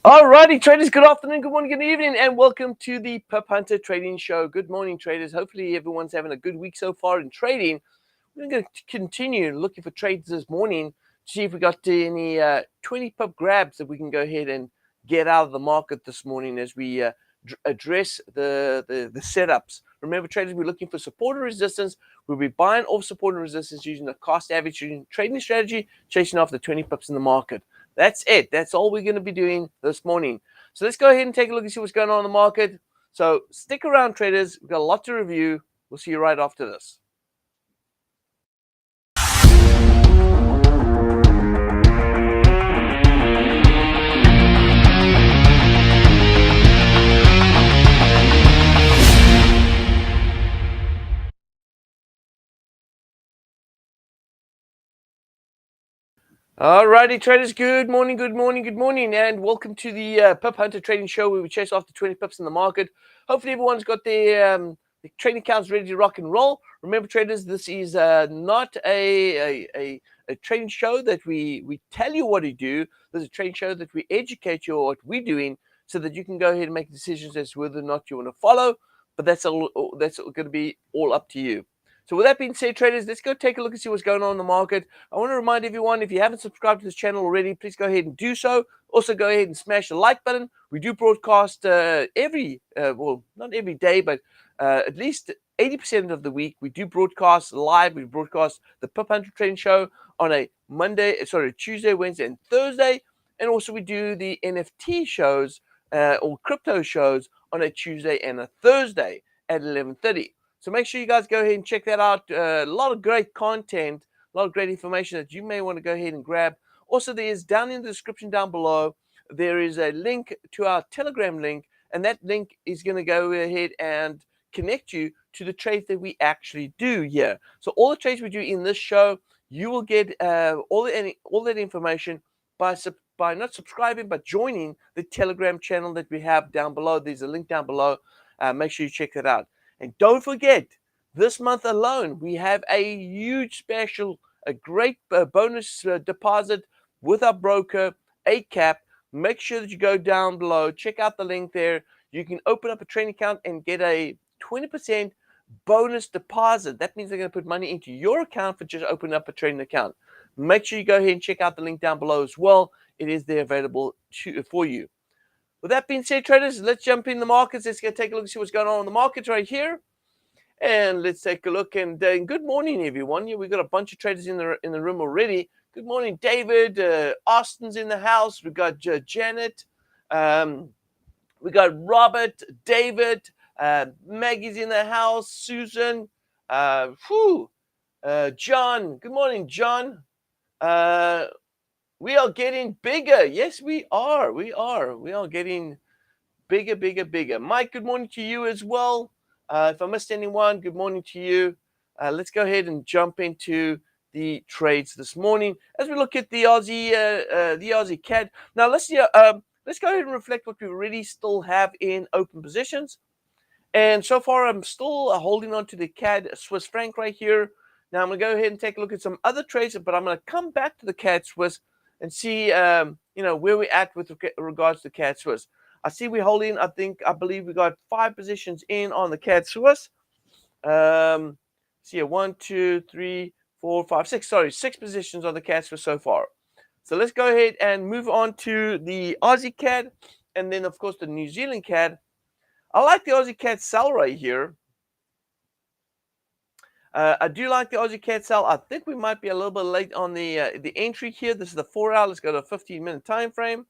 Alrighty, traders, good afternoon, good morning, good evening, and welcome to the Pip Hunter Trading Show. Good morning, traders. Hopefully everyone's having a good week so far in trading. We're going to continue looking for trades this morning to see if we got any 20 pip grabs that we can go ahead and get out of the market this morning as we address the setups. Remember, traders, we're looking for support and resistance. We'll be buying off support and resistance using the cost average trading strategy, chasing off the 20 pips in the market. That's it. That's all we're going to be doing this morning. So let's go ahead and take a look and see what's going on in the market. So stick around, traders. We've got a lot to review. We'll see you right after this. Alrighty, traders, good morning, good morning, good morning, and welcome to the Pip Hunter Trading Show where we chase after 20 pips in the market. Hopefully everyone's got their trading accounts ready to rock and roll. Remember, traders, this is not a trading show that we tell you what to do. This is a trading show that we educate you on what we're doing so that you can go ahead and make decisions as to whether or not you want to follow, but that's going to be all up to you. So with that being said, traders, let's go take a look and see what's going on in the market. I want to remind everyone, if you haven't subscribed to this channel already, please go ahead and do so. Also, go ahead and smash the like button. We do broadcast not every day, but at least 80% of the week. We do broadcast live. We broadcast the Pip Hunter Trading Show on a Tuesday, Wednesday, and Thursday. And also we do the NFT shows or crypto shows on a Tuesday and a Thursday at 11:30. So make sure you guys go ahead and check that out. A lot of great content, a lot of great information that you may want to go ahead and grab. Also, there is down in the description down below, there is a link to our Telegram link, and that link is going to go ahead and connect you to the trades that we actually do here. So all the trades we do in this show, you will get all that information by not subscribing, but joining the Telegram channel that we have down below. There's a link down below. Make sure you check that out. And don't forget, this month alone, we have a huge special, a great bonus deposit with our broker, ACAP. Make sure that you go down below, check out the link there. You can open up a trading account and get a 20% bonus deposit. That means they're going to put money into your account for just opening up a trading account. Make sure you go ahead and check out the link down below as well. It is there available for you. With that being said, traders, let's jump in the markets. Let's go take a look and see what's going on in the markets right here. And let's take a look. And good morning, everyone. Yeah, we've got a bunch of traders in the room already. Good morning, David. Austin's in the house. We've got Janet. We got Robert, David. Maggie's in the house. Susan. John. Good morning, John. We are getting bigger. Yes, we are. We are getting bigger, bigger, bigger. Mike, good morning to you as well. If I missed anyone, good morning to you. Let's go ahead and jump into the trades this morning as we look at the Aussie CAD. Now let's go ahead and reflect what we already still have in open positions. And so far, I'm still holding on to the CAD Swiss franc right here. Now I'm going to go ahead and take a look at some other trades, but I'm going to come back to the CAD Swiss and see, where we're at with regards to CAD Swiss. I see we're holding, I believe we got 5 positions in on the CAD Swiss. See, 1, 2, 3, 4, 5, 6. Sorry, 6 positions on the CAD Swiss so far. So let's go ahead and move on to the Aussie CAD and then, of course, the New Zealand CAD. I like the Aussie CAD sell right here. I do like the Aussie CAD sell. I think we might be a little bit late on the entry here. This is the 4-hour. Let's go to a 15-minute time frame.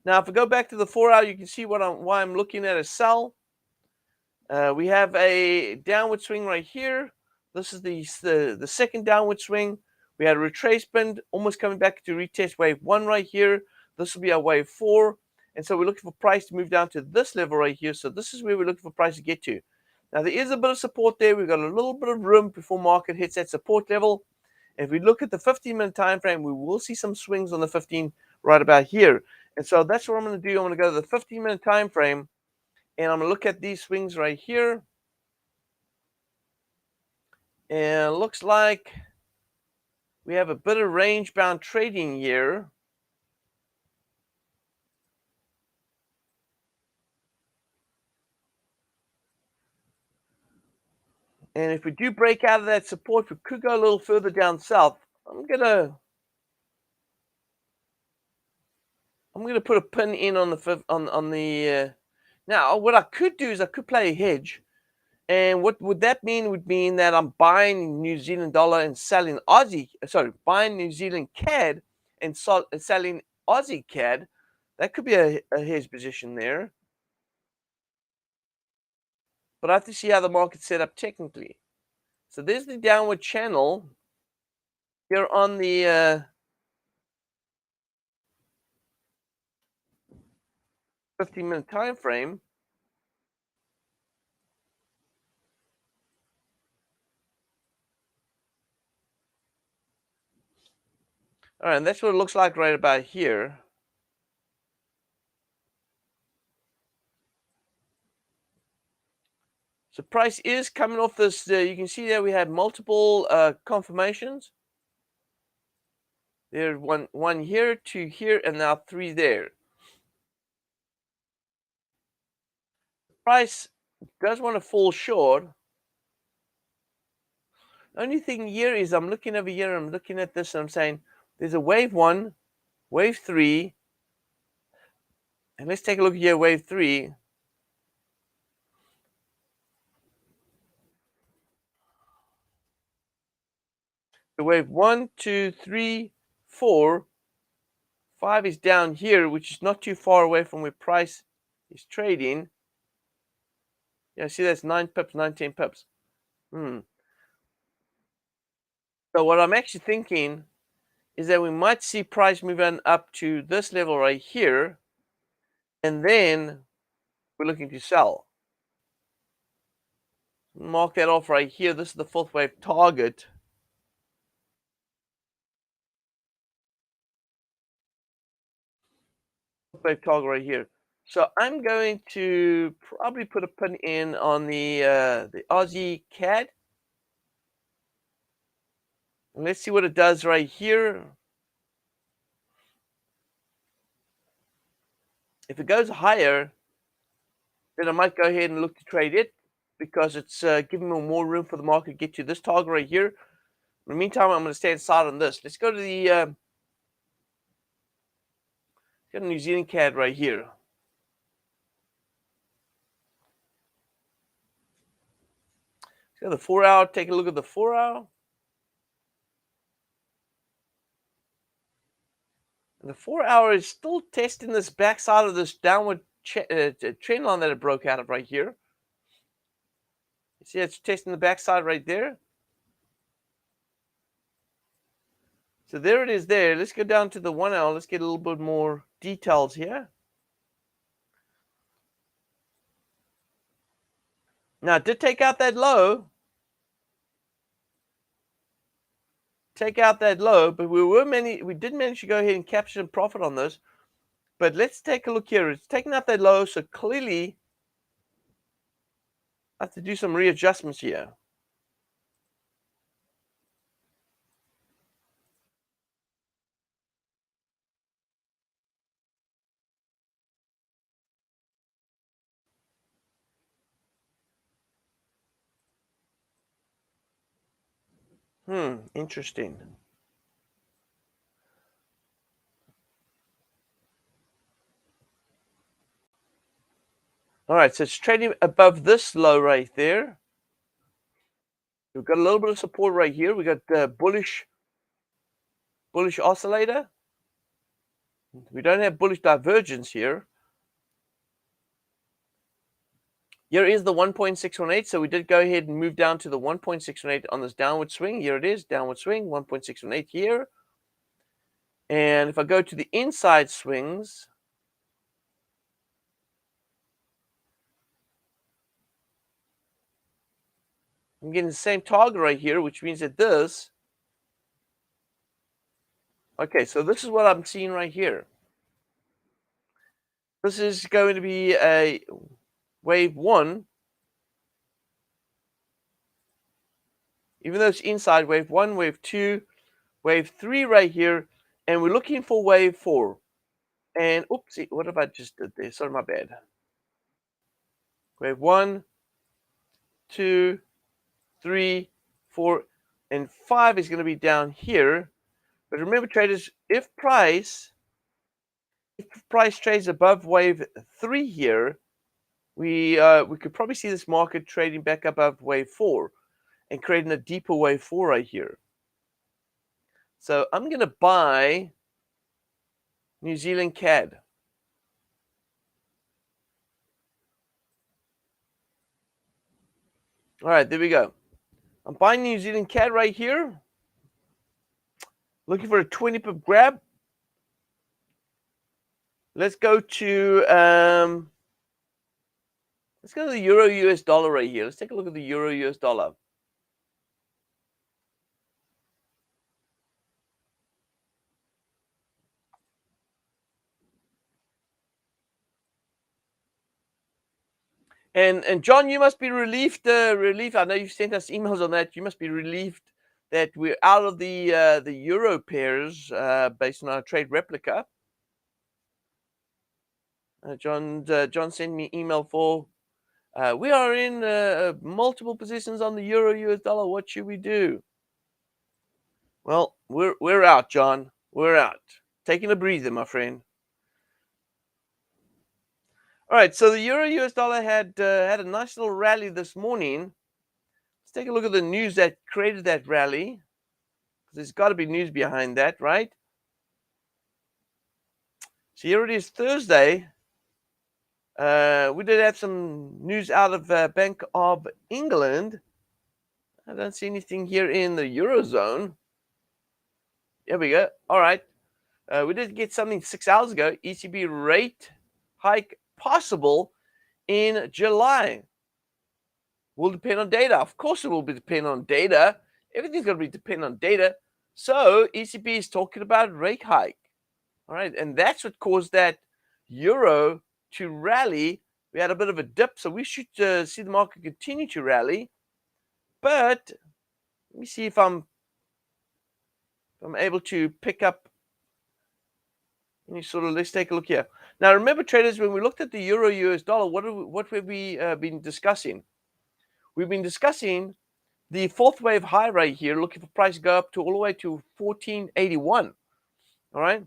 Now, if I go back to the 4-hour, you can see why I'm looking at a sell. We have a downward swing right here. This is the second downward swing. We had a retracement, almost coming back to retest wave 1 right here. This will be our wave 4. And so we're looking for price to move down to this level right here. So this is where we're looking for price to get to. Now, there is a bit of support there. We've got a little bit of room before market hits that support level. If we look at the 15-minute time frame, we will see some swings on the 15 right about here. And so that's what I'm going to do. I'm going to go to the 15-minute time frame, and I'm going to look at these swings right here. And it looks like we have a bit of range-bound trading here. And if we do break out of that support, we could go a little further down south. I'm gonna put a pin in on the fifth on the. Now, what I could do is I could play a hedge, and what would that mean? Would mean that I'm buying New Zealand dollar and selling Aussie. Sorry, buying New Zealand CAD and selling Aussie CAD. That could be a hedge position there. But I have to see how the market's set up technically. So there's the downward channel here on the 15-minute time frame. All right, and that's what it looks like right about here. So price is coming off this. You can see there we had multiple confirmations. There's one here, two here, and now three there. Price does want to fall short. Only thing here is I'm looking over here, I'm looking at this, and I'm saying there's a wave one, wave three, and let's take a look here, wave three. The wave 1, 2, 3, 4, 5 is down here, which is not too far away from where price is trading. Yeah, see that's 9 pips, 19 pips. So what I'm actually thinking is that we might see price move on up to this level right here, and then we're looking to sell. Mark that off right here. This is the fourth wave target. Fourth wave target right here. So I'm going to probably put a pin in on the Aussie CAD. And let's see what it does right here. If it goes higher, then I might go ahead and look to trade it because it's giving me more room for the market to get to this target right here. In the meantime, I'm going to stay inside on this. Let's go to the New Zealand CAD right here. Let's go to the 4 hour. Take a look at the 4 hour. And the 4 hour is still testing this backside of this downward trend line that it broke out of right here. You see, it's testing the backside right there. So there it is there. Let's go down to the 1 hour. Let's get a little bit more details here. Now, it did take out that low. But we did manage to go ahead and capture some profit on this. But let's take a look here. It's taking out that low, so clearly I have to do some readjustments here. Interesting. All right, so it's trading above this low right there. We've got a little bit of support right here. We got the bullish oscillator. We don't have bullish divergence here. Here is the 1.618. So we did go ahead and move down to the 1.618 on this downward swing. Here it is, downward swing, 1.618 here. And if I go to the inside swings, I'm getting the same target right here, which means that this. Okay, so this is what I'm seeing right here. This is going to be a wave 1. Even though it's inside, wave 1, wave 2, wave 3 right here. And we're looking for wave 4. And oopsie, what have I just did there? Sorry, my bad. Wave 1, 2, 3, 4, and 5 is going to be down here. But remember, traders, if price trades above wave 3 here, we could probably see this market trading back above wave 4 and creating a deeper wave 4 right here. So I'm going to buy New Zealand CAD. All right, there we go. I'm buying New Zealand CAD right here. Looking for a 20 pip grab. Let's go to the Euro US dollar right here. Let's take a look at the Euro US dollar. And John, you must be relieved. I know you've sent us emails on that. You must be relieved that we're out of the euro pairs based on our trade replica. John sent me email for. We are in multiple positions on the euro US dollar. What should we do? Well, we're out, John. We're out. Taking a breather, my friend. All right, so the euro US dollar had a nice little rally this morning. Let's take a look at the news that created that rally. There's got to be news behind that, right? So here it is, Thursday. We did have some news out of Bank of England. I don't see anything here in the Eurozone. Here we go. All right. We did get something 6 hours ago. ECB rate hike possible in July. Will depend on data. Of course, it will be depend on data. Everything's going to be depend on data. So ECB is talking about rate hike. All right, and that's what caused that euro to rally. We had a bit of a dip, so we should see the market continue to rally. But let me see if I'm able to pick up any sort of. Let's take a look here. Now, remember, traders, when we looked at the euro US dollar, what have we been discussing? We've been discussing the fourth wave high right here, looking for price to go up to all the way to 1481. All right,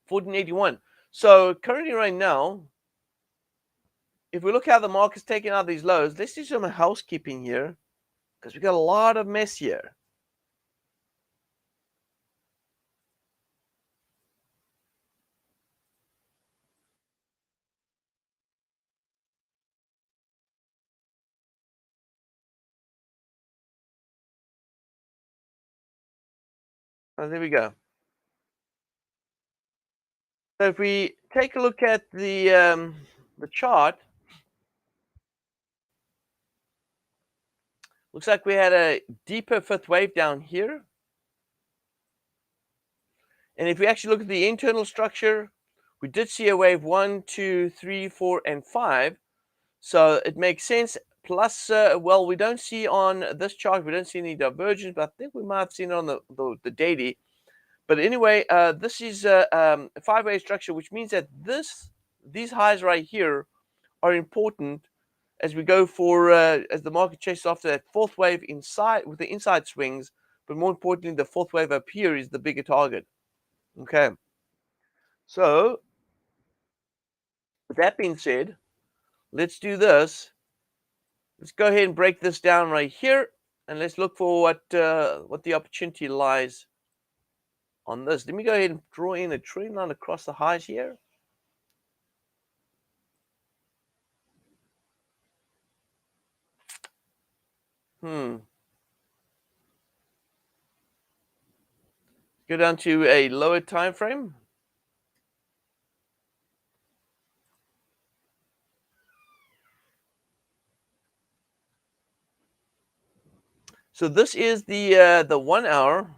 1481. So currently, right now, if we look how the market's taking out these lows, let's do some housekeeping here because we got a lot of mess here. Oh, there we go. So if we take a look at the chart, looks like we had a deeper fifth wave down here. And if we actually look at the internal structure, we did see a wave 1, 2, 3, 4, and 5. So it makes sense. Plus, well, we don't see on this chart, we don't see any divergence, but I think we might have seen it on the daily. But anyway, this is a five-way structure, which means that these highs right here are important as we go for as the market chases after that fourth wave inside with the inside swings. But more importantly, the fourth wave up here is the bigger target. Okay. So with that being said, let's do this. Let's go ahead and break this down right here, and let's look for what the opportunity lies on this. Let me go ahead and draw in a trend line across the highs here. Go down to a lower time frame. So this is the 1 hour.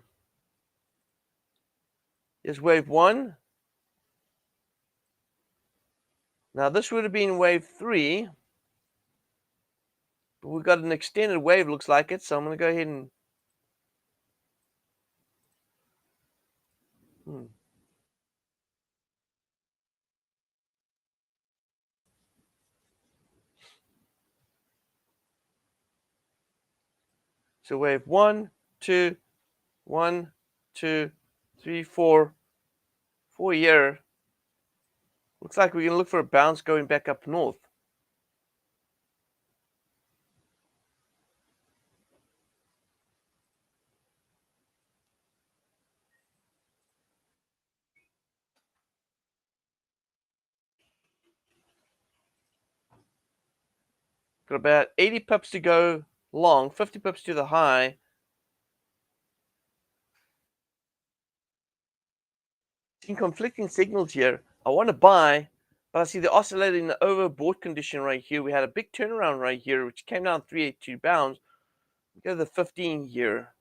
Is wave 1. Now this would have been wave 3, but we've got an extended wave. Looks like it. So I'm going to go ahead and. So wave 1, 2, 1, 2, 3, 4, 4 here. Looks like we're going to look for a bounce going back up north. Got about 80 pips to go long, 50 pips to the high. Seeing conflicting signals here. I want to buy, but I see the oscillator in the overbought condition right here. We had a big turnaround right here, which came down 382 bounds. Go to the 15 here.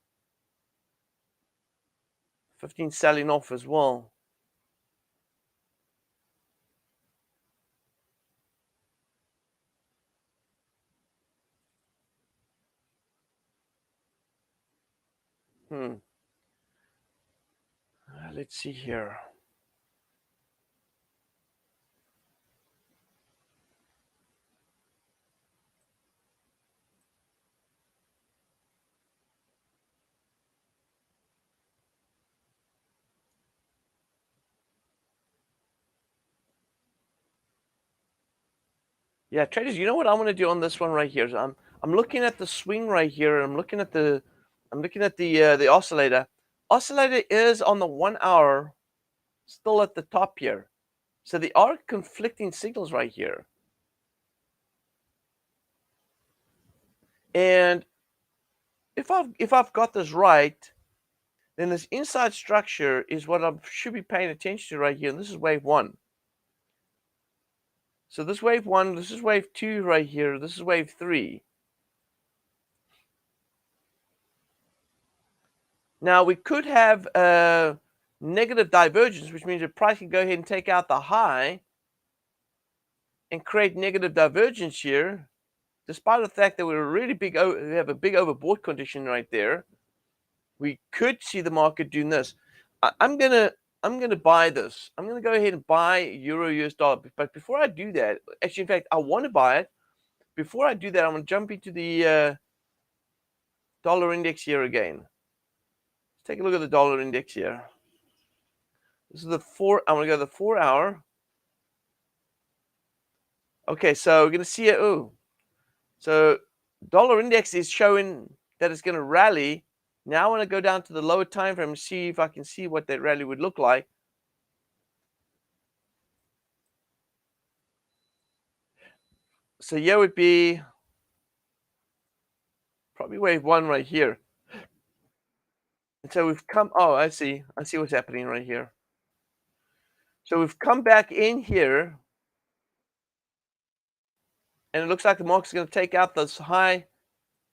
15 selling off as well. Let's see here. Yeah, traders, you know what I'm going to do on this one right here? So I'm looking at the swing right here. I'm looking at the the oscillator. Oscillator is on the 1 hour, still at the top here. So there are conflicting signals right here. And if I've got this right, then this inside structure is what I should be paying attention to right here. And this is wave 1. So this wave 1, this is wave 2 right here. This is wave 3. Now we could have a negative divergence, which means the price can go ahead and take out the high and create negative divergence here, despite the fact that we have a big overbought condition right there. We could see the market doing this. I'm gonna buy this. I'm gonna go ahead and buy Euro US dollar. But before I do that, actually, in fact, I want to buy it. Before I do that, I'm gonna jump into the dollar index here again. Let's take a look at the dollar index here. This is the 4. I'm gonna go to the 4 hour. Okay, so we're gonna see it. Oh, so dollar index is showing that it's gonna rally. Now I want to go down to the lower time frame and see if I can see what that rally would look like. So here would be probably wave 1 right here. And so we've come, oh, I see what's happening right here. So we've come back in here, and it looks like the market's going to take out this high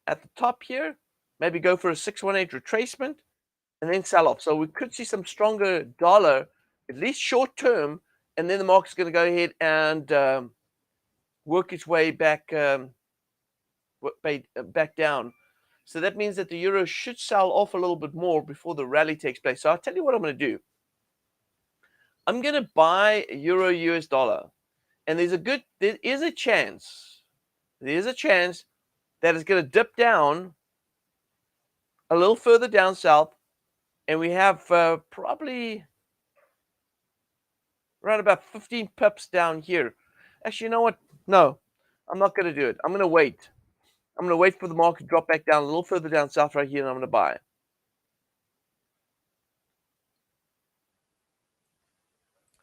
at the top here, maybe go for a 618 retracement, and then sell off. So we could see some stronger dollar, at least short term, and then the market's going to go ahead and work its way back back down. So that means that the euro should sell off a little bit more before the rally takes place. So I'll tell you what I'm going to do. I'm going to buy euro US dollar, and there is a chance that it's going to dip down a little further down south, and we have probably around about 15 pips down here. Actually, you know what? No, I'm not going to do it. I'm going to wait. I'm going to wait for the market to drop back down a little further down south right here, and I'm going to buy.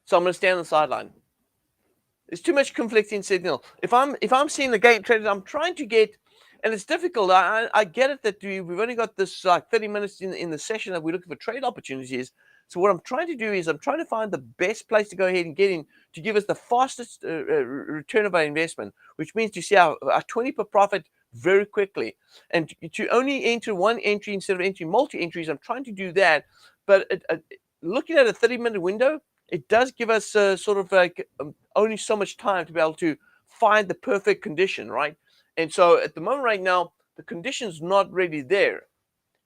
So I'm going to stand on the sideline. There's too much conflicting signal. If I'm seeing the game traders, I'm trying to get, and it's difficult. I get it that we've only got this like 30 minutes in the session that we're looking for trade opportunities. So what I'm trying to do is I'm trying to find the best place to go ahead and get in to give us the fastest return of our investment, which means to see our 20 per profit very quickly, and to only enter one entry instead of entering multi entries. I'm trying to do that, but looking at a 30-minute window, it does give us sort of like only so much time to be able to find the perfect condition, right? And so at the moment right now, the condition's not really there.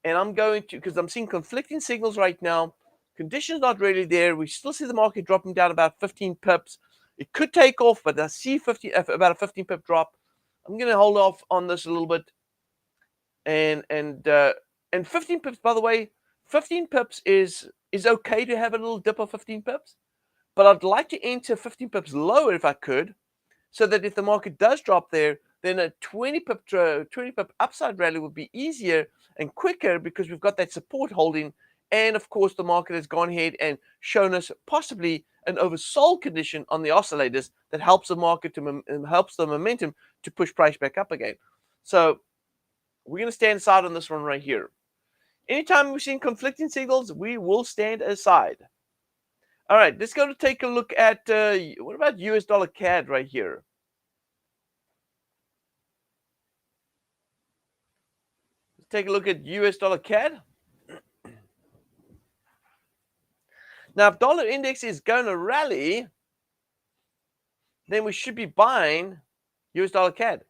And I'm going to, because I'm seeing conflicting signals right now, condition's not really there. We still see the market dropping down about 15 pips. It could take off, but I see about a 15 pip drop. I'm going to hold off on this a little bit. And 15 pips, by the way, 15 pips is okay to have a little dip of 15 pips, but I'd like to enter 15 pips lower if I could, so that if the market does drop there, then a 20 pip upside rally would be easier and quicker because we've got that support holding. And of course, the market has gone ahead and shown us possibly an oversold condition on the oscillators that helps the market helps the momentum to push price back up again. So we're going to stand aside on this one right here. Anytime we've seen conflicting signals, we will stand aside. All right, let's go to take a look at what about US dollar CAD right here. Let's take a look at US dollar CAD. Now, if dollar index is going to rally, then we should be buying US dollar CAD.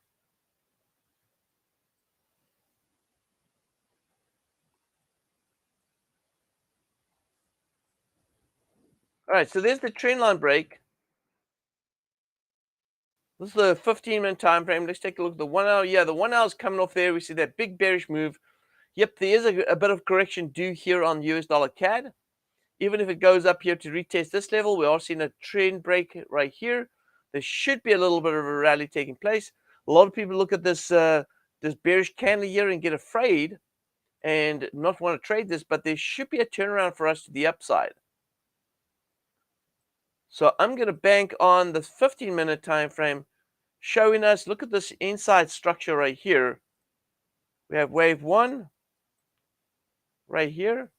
All right, so there's the trend line break. This is the 15-minute time frame. Let's take a look at the 1 hour. Yeah, the 1 hour is coming off there. We see that big bearish move. Yep, there is a bit of correction due here on US dollar CAD. Even if it goes up here to retest this level, we are seeing a trend break right here. There should be a little bit of a rally taking place. A lot of people look at this this bearish candle here and get afraid and not want to trade this, but there should be a turnaround for us to the upside. So I'm going to bank on the 15-minute time frame showing us, look at this inside structure right here. We have wave 1 right here,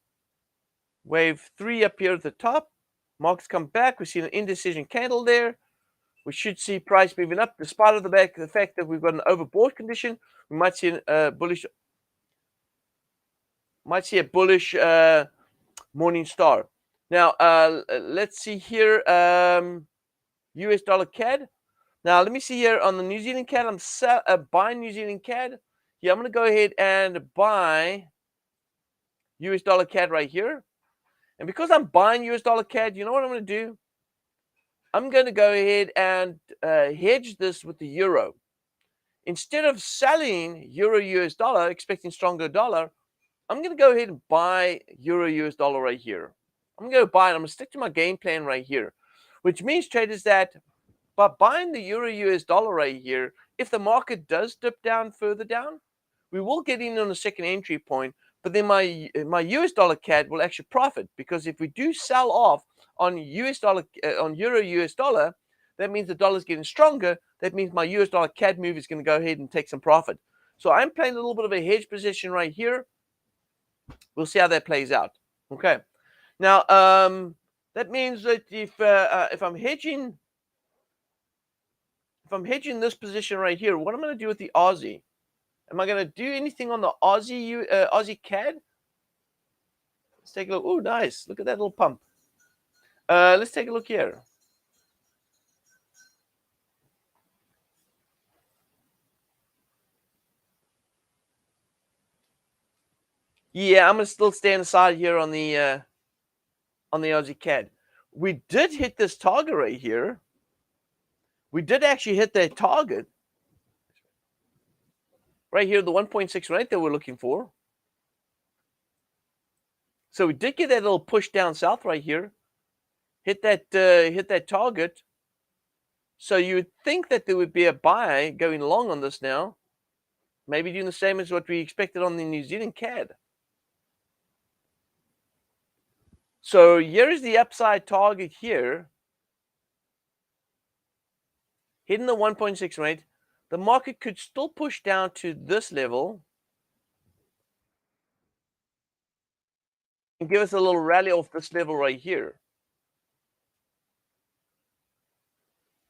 wave 3 up here at the top. Markets come back. We see an indecision candle there. We should see price moving up, despite of the fact that we've got an overbought condition. We might see a bullish, morning star. Now, let's see here, US dollar CAD. Now, let me see here on the New Zealand CAD. I'm buying New Zealand CAD. Yeah, I'm going to go ahead and buy US dollar CAD right here. And because I'm buying US dollar CAD, you know what I'm going to do? I'm going to go ahead and hedge this with the euro. Instead of selling euro US dollar, expecting stronger dollar, I'm going to go ahead and buy euro US dollar right here. I'm going to go buy it. I'm going to stick to my game plan right here, which means, traders, that by buying the euro US dollar right here, if the market does dip down further down, we will get in on a second entry point, but then my US dollar CAD will actually profit, because if we do sell off on US dollar on euro US dollar, that means the dollar is getting stronger. That means my US dollar CAD move is going to go ahead and take some profit. So I'm playing a little bit of a hedge position right here. We'll see how that plays out. Okay. Now, that means that if I'm hedging this position right here, what I'm going to do with the Aussie? Am I going to do anything on the Aussie CAD? Let's take a look. Oh, nice. Look at that little pump. Let's take a look here. Yeah, I'm going to still stand aside here on the Aussie CAD. We did hit this target right here. We did actually hit that target right here, the 1.618 that we're looking for. So we did get that little push down south right here. Hit that target. So you would think that there would be a buy going long on this now. Maybe doing the same as what we expected on the New Zealand CAD. So here is the upside target here. Hitting the 1.618. The market could still push down to this level and give us a little rally off this level right here.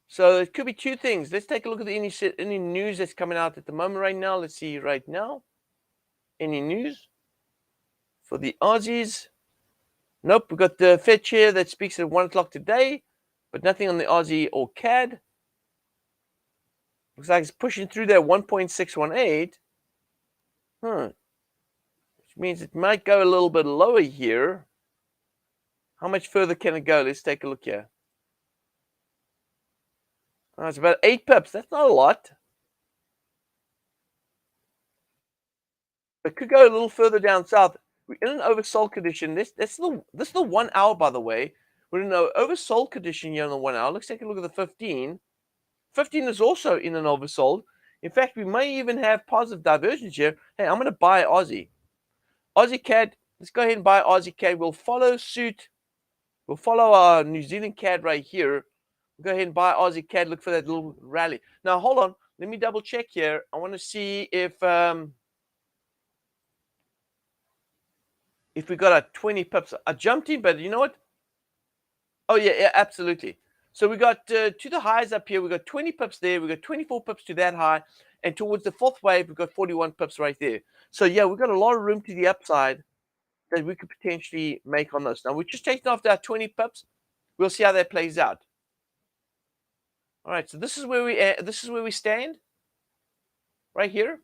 So it could be two things. Let's take a look at any news that's coming out at the moment right now. Let's see right now. Any news for the Aussies? Nope, we've got the Fed chair that speaks at 1 o'clock today, but nothing on the Aussie or CAD. Looks like it's pushing through that 1.618. Which means it might go a little bit lower here. How much further can it go? Let's take a look here. Oh, it's about 8 pips. That's not a lot. It could go a little further down south. We're in an oversold condition. This is the 1 hour, by the way. We're in an oversold condition here on the 1 hour. Let's take a look at the 15. 15 is also in an oversold. In fact, we may even have positive divergence here. Hey, I'm going to buy Aussie. Aussie CAD. Let's go ahead and buy Aussie CAD. We'll follow suit. We'll follow our New Zealand CAD right here. We'll go ahead and buy Aussie CAD. Look for that little rally. Now, hold on. Let me double check here. I want to see if we got a 20 pips. I jumped in, but you know what? Oh, yeah, absolutely. So we got to the highs up here. We got 20 pips there. We got 24 pips to that high. And towards the fourth wave, we've got 41 pips right there. So, yeah, we've got a lot of room to the upside that we could potentially make on this. Now, we're just taking off that 20 pips. We'll see how that plays out. All right, so this is where we stand right here.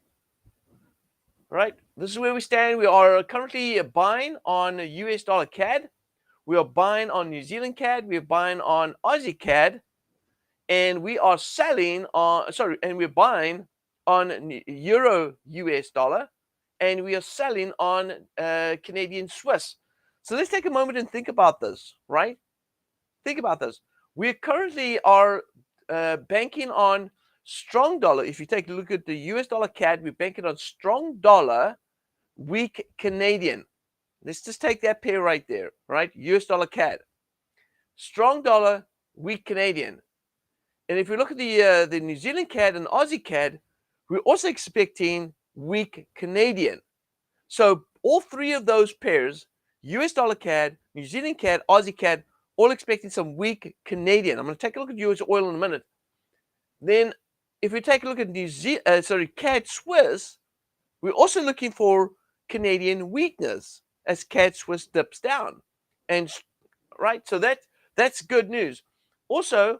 All right, this is where we stand. We are currently buying on US dollar CAD. We are buying on New Zealand CAD. We are buying on Aussie CAD. And we are selling on, and we're buying on Euro US dollar. And we are selling on Canadian Swiss. So let's take a moment and think about this, right? Think about this. We currently are banking on strong dollar. If you take a look at the US dollar CAD, we're banking on strong dollar, weak Canadian. Let's just take that pair right there, right? US dollar CAD. Strong dollar, weak Canadian. And if we look at the New Zealand CAD and Aussie CAD, we're also expecting weak Canadian. So all three of those pairs, US dollar CAD, New Zealand CAD, Aussie CAD, all expecting some weak Canadian. I'm going to take a look at US oil in a minute. Then if we take a look at CAD Swiss, we're also looking for Canadian weakness as CAD Swiss dips down. And right, so that's good news. Also,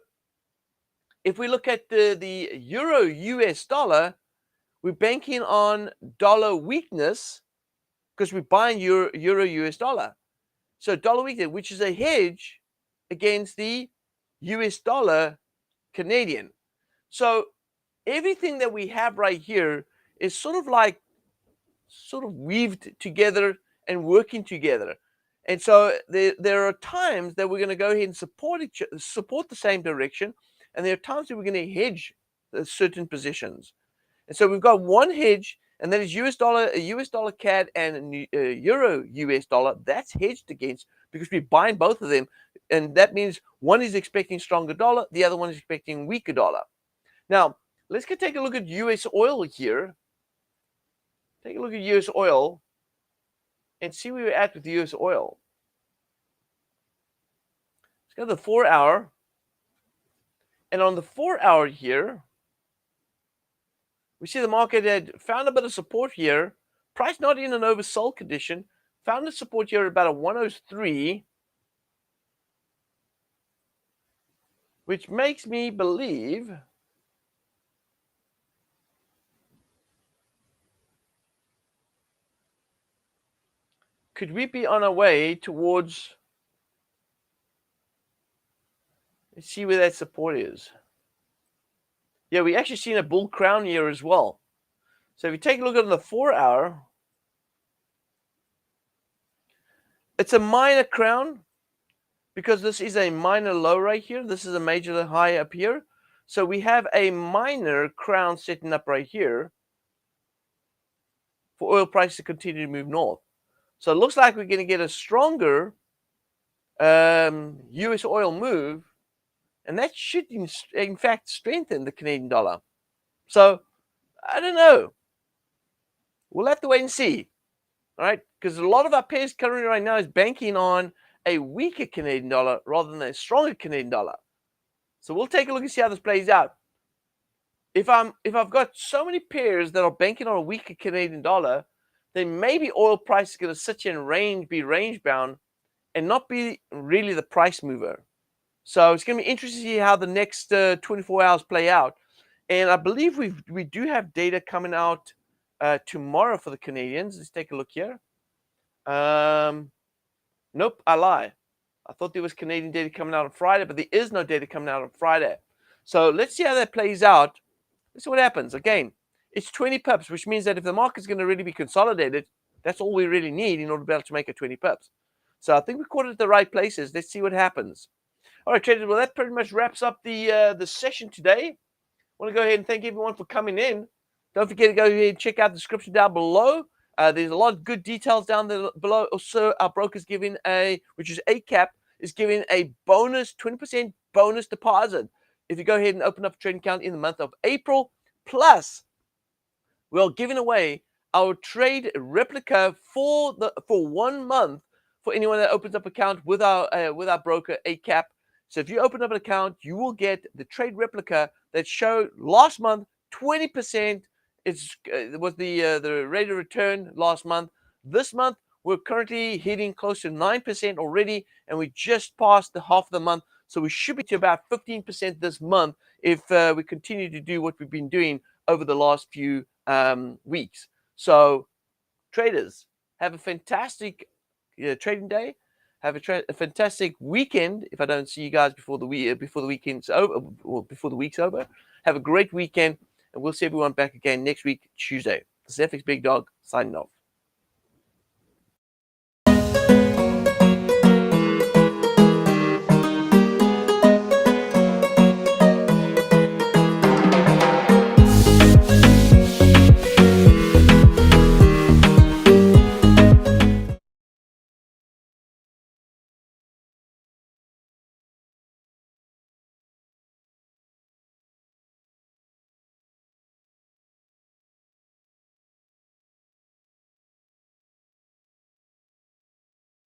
if we look at the Euro US dollar, we're banking on dollar weakness because we're buying Euro US dollar. So dollar weakness, which is a hedge against the US dollar Canadian. So everything that we have right here is sort of weaved together and working together. And so there are times that we're going to go ahead and support the same direction, and there are times that we're going to hedge certain positions. And so we've got one hedge, and that is US dollar CAD, and Euro US dollar. That's hedged against because we're buying both of them, and that means one is expecting stronger dollar, the other one is expecting weaker dollar. Now let's take a look at US oil here. Take a look at US oil and see where we're at with US oil. Let's go to the 4 hour. And on the 4 hour here, we see the market had found a bit of support here. Price not in an oversold condition. Found a support here at about a 103, which makes me believe could we be on our way towards, let's see where that support is. Yeah, we actually seen a bull crown here as well. So if you take a look at the 4 hour, it's a minor crown because this is a minor low right here. This is a major high up here. So we have a minor crown setting up right here for oil prices to continue to move north. So it looks like we're going to get a stronger US oil move, and that should in fact strengthen the Canadian dollar. So I don't know. We'll have to wait and see. All right, because a lot of our pairs currently right now is banking on a weaker Canadian dollar rather than a stronger Canadian dollar. So we'll take a look and see how this plays out. If I've got so many pairs that are banking on a weaker Canadian dollar, then maybe oil price is going to sit here and be range bound and not be really the price mover. So it's going to be interesting to see how the next 24 hours play out. And I believe we do have data coming out tomorrow for the Canadians. Let's take a look here. Nope, I lie. I thought there was Canadian data coming out on Friday, but there is no data coming out on Friday. So let's see how that plays out. Let's see what happens. Again, it's 20 pips, which means that if the market's going to really be consolidated, that's all we really need in order to be able to make a 20 pips. So I think we caught it at the right places. Let's see what happens. All right, traders. Well, that pretty much wraps up the session today. I want to go ahead and thank everyone for coming in. Don't forget to go ahead and check out the description down below. There's a lot of good details down there below. Also, our broker's giving which is ACAP, is giving a bonus, 20% bonus deposit if you go ahead and open up a trading account in the month of April. Plus, we're giving away our trade replica for 1 month for anyone that opens up an account with our broker ACAP. So if you open up an account, you will get the trade replica that showed last month 20%. It was the rate of return last month. This month we're currently hitting close to 9% already, and we just passed the half of the month. So we should be to about 15% this month if we continue to do what we've been doing over the last few weeks. So traders, have a fantastic trading day. Have a fantastic weekend. If I don't see you guys before the weekend's over, or before the week's over, have a great weekend, and we'll see everyone back again next week, Tuesday. This is FxBigDog signing off.